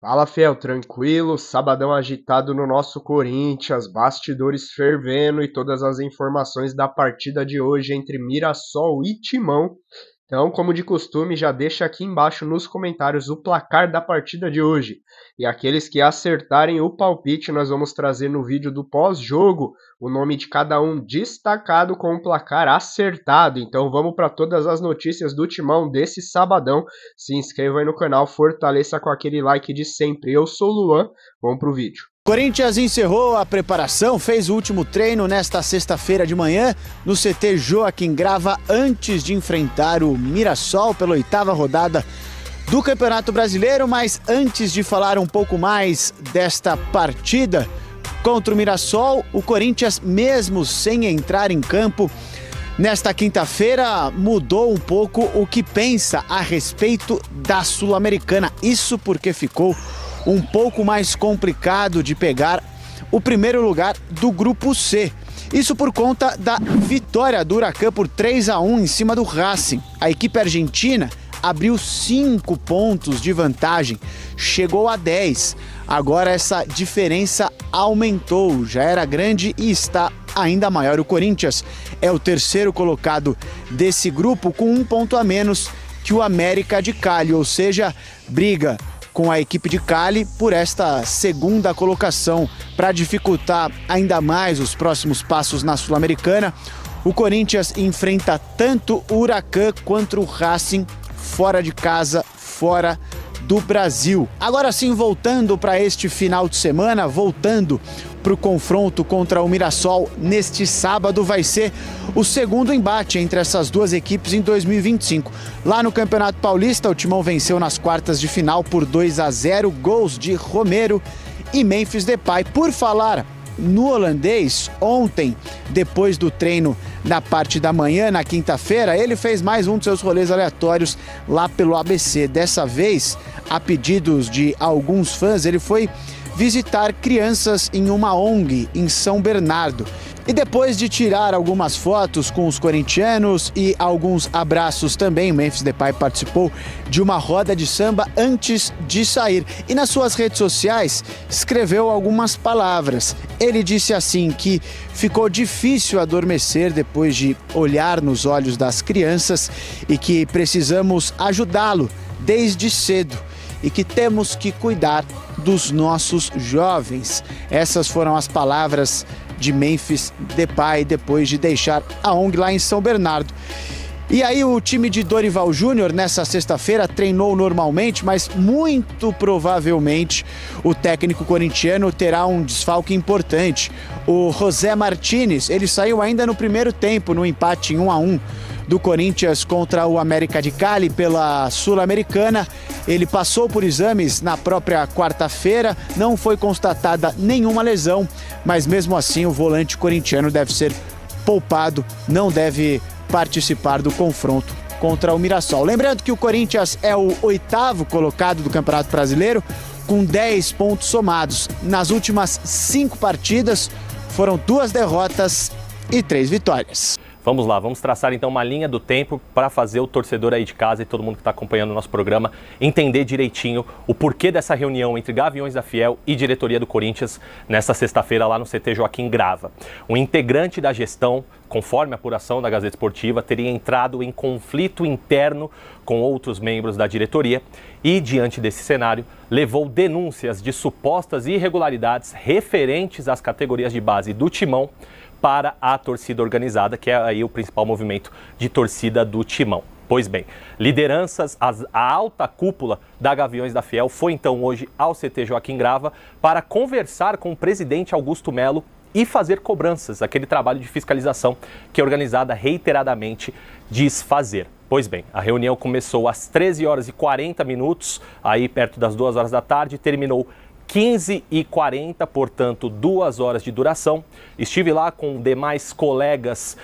Fala, Fiel, tranquilo? Sabadão agitado no nosso Corinthians, bastidores fervendo e todas as informações da partida de hoje entre Mirassol e Timão. Então, como de costume, já deixa aqui embaixo nos comentários o placar da partida de hoje. E aqueles que acertarem o palpite, nós vamos trazer no vídeo do pós-jogo o nome de cada um destacado com o placar acertado. Então, vamos para todas as notícias do Timão desse sabadão. Se inscreva aí no canal, fortaleça com aquele like de sempre. Eu sou o Luan, vamos pro vídeo. Corinthians encerrou a preparação, fez o último treino nesta sexta-feira de manhã no CT Joaquim Grava antes de enfrentar o Mirassol pela 8ª rodada do Campeonato Brasileiro. Mas antes de falar um pouco mais desta partida contra o Mirassol, o Corinthians, mesmo sem entrar em campo nesta quinta-feira, mudou um pouco o que pensa a respeito da Sul-Americana. Isso porque ficou um pouco mais complicado de pegar o primeiro lugar do Grupo C. Isso por conta da vitória do Huracan por 3-1 em cima do Racing. A equipe argentina abriu 5 pontos de vantagem, chegou a 10. Agora essa diferença aumentou, já era grande e está ainda maior. O Corinthians é o terceiro colocado desse grupo com 1 ponto a menos que o América de Cali, ou seja, briga com a equipe de Cali por esta segunda colocação. Para dificultar ainda mais os próximos passos na Sul-Americana, o Corinthians enfrenta tanto o Huracan quanto o Racing fora de casa, fora do Brasil. Agora sim, voltando para este final de semana, voltando para o confronto contra o Mirassol neste sábado, vai ser o segundo embate entre essas duas equipes em 2025. Lá no Campeonato Paulista, o Timão venceu nas quartas de final por 2-0, gols de Romero e Memphis Depay. Por falar no holandês, ontem, depois do treino na parte da manhã, na quinta-feira, ele fez mais um de seus rolês aleatórios lá pelo ABC. Dessa vez, a pedidos de alguns fãs, ele foi visitar crianças em uma ONG em São Bernardo. E depois de tirar algumas fotos com os corintianos e alguns abraços também, o Memphis Depay participou de uma roda de samba antes de sair. E nas suas redes sociais escreveu algumas palavras. Ele disse assim que ficou difícil adormecer depois de olhar nos olhos das crianças e que precisamos ajudá-lo desde cedo e que temos que cuidar dos nossos jovens. Essas foram as palavras de Memphis Depay depois de deixar a ONG lá em São Bernardo. E aí o time de Dorival Júnior nessa sexta-feira treinou normalmente, mas muito provavelmente o técnico corintiano terá um desfalque importante. O José Martínez, ele saiu ainda no primeiro tempo no empate em 1-1 do Corinthians contra o América de Cali pela Sul-Americana. Ele passou por exames na própria quarta-feira, não foi constatada nenhuma lesão, mas mesmo assim o volante corintiano deve ser poupado, não deve participar do confronto contra o Mirassol. Lembrando que o Corinthians é o 8º colocado do Campeonato Brasileiro com 10 pontos somados. Nas últimas 5 partidas foram 2 derrotas e 3 vitórias. Vamos lá, vamos traçar então uma linha do tempo para fazer o torcedor aí de casa e todo mundo que está acompanhando o nosso programa entender direitinho o porquê dessa reunião entre Gaviões da Fiel e diretoria do Corinthians nesta sexta-feira lá no CT Joaquim Grava. Um integrante da gestão, conforme a apuração da Gazeta Esportiva, teria entrado em conflito interno com outros membros da diretoria e, diante desse cenário, levou denúncias de supostas irregularidades referentes às categorias de base do Timão para a torcida organizada, que é aí o principal movimento de torcida do Timão. Pois bem, lideranças, a alta cúpula da Gaviões da Fiel foi então hoje ao CT Joaquim Grava para conversar com o presidente Augusto Melo e fazer cobranças, aquele trabalho de fiscalização que a organizada reiteradamente diz fazer. Pois bem, a reunião começou às 13h40, aí perto das 2 horas da tarde, terminou 15h40, portanto 2 horas de duração. Estive lá com demais colegas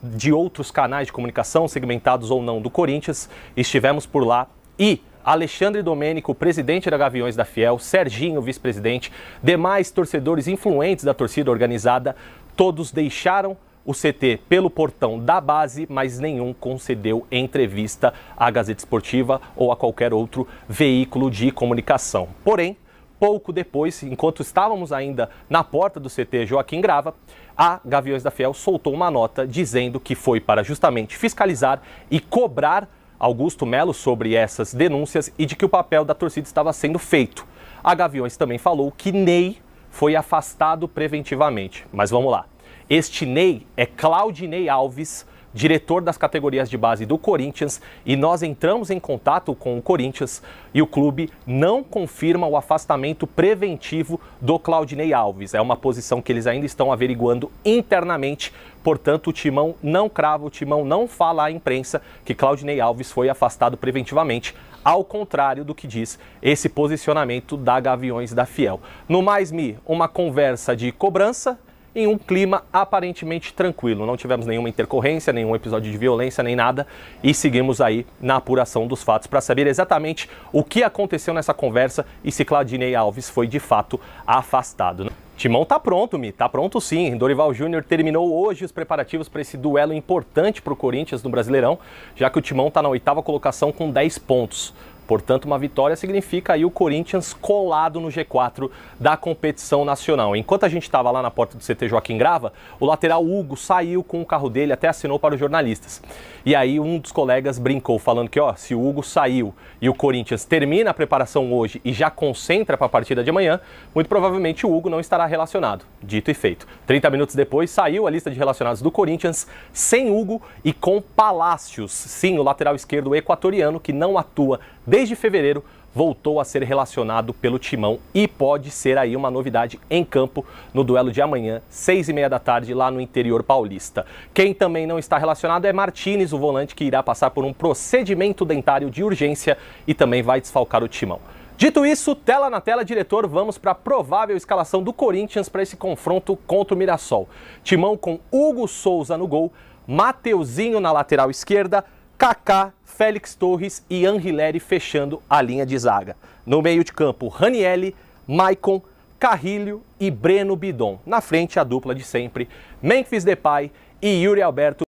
de outros canais de comunicação, segmentados ou não do Corinthians. Estivemos por lá e Alexandre Domênico, presidente da Gaviões da Fiel, Serginho, vice-presidente, demais torcedores influentes da torcida organizada, todos deixaram o CT pelo portão da base, mas nenhum concedeu entrevista à Gazeta Esportiva ou a qualquer outro veículo de comunicação. Porém, pouco depois, enquanto estávamos ainda na porta do CT Joaquim Grava, a Gaviões da Fiel soltou uma nota dizendo que foi para justamente fiscalizar e cobrar Augusto Melo sobre essas denúncias e de que o papel da torcida estava sendo feito. A Gaviões também falou que Ney foi afastado preventivamente. Mas vamos lá. Este Ney é Claudinei Alves, diretor das categorias de base do Corinthians, e nós entramos em contato com o Corinthians e o clube não confirma o afastamento preventivo do Claudinei Alves. É uma posição que eles ainda estão averiguando internamente, portanto o Timão não crava, o Timão não fala à imprensa que Claudinei Alves foi afastado preventivamente, ao contrário do que diz esse posicionamento da Gaviões da Fiel. No mais, uma conversa de cobrança, em um clima aparentemente tranquilo. Não tivemos nenhuma intercorrência, nenhum episódio de violência, nem nada, e seguimos aí na apuração dos fatos para saber exatamente o que aconteceu nessa conversa e se Claudinei Alves foi de fato afastado. Timão tá pronto, tá pronto sim. Dorival Júnior terminou hoje os preparativos para esse duelo importante para o Corinthians no Brasileirão, já que o Timão está na 8ª colocação com 10 pontos. Portanto, uma vitória significa aí o Corinthians colado no G4 da competição nacional. Enquanto a gente estava lá na porta do CT Joaquim Grava, o lateral Hugo saiu com o carro dele, até assinou para os jornalistas. E aí um dos colegas brincou, falando que se o Hugo saiu e o Corinthians termina a preparação hoje e já concentra para a partida de amanhã, muito provavelmente o Hugo não estará relacionado. Dito e feito. 30 minutos depois, saiu a lista de relacionados do Corinthians sem Hugo e com Palácios. Sim, o lateral esquerdo equatoriano, que não atua desde fevereiro, voltou a ser relacionado pelo Timão e pode ser aí uma novidade em campo no duelo de amanhã, 6h30 da tarde, lá no interior paulista. Quem também não está relacionado é Martínez, o volante que irá passar por um procedimento dentário de urgência e também vai desfalcar o Timão. Dito isso, tela na tela, diretor, vamos para a provável escalação do Corinthians para esse confronto contra o Mirassol. Timão com Hugo Souza no gol, Mateuzinho na lateral esquerda, Kaká, Félix Torres e Angileri fechando a linha de zaga. No meio de campo, Ranielli, Maicon, Carrilho e Breno Bidon. Na frente, a dupla de sempre, Memphis Depay e Yuri Alberto.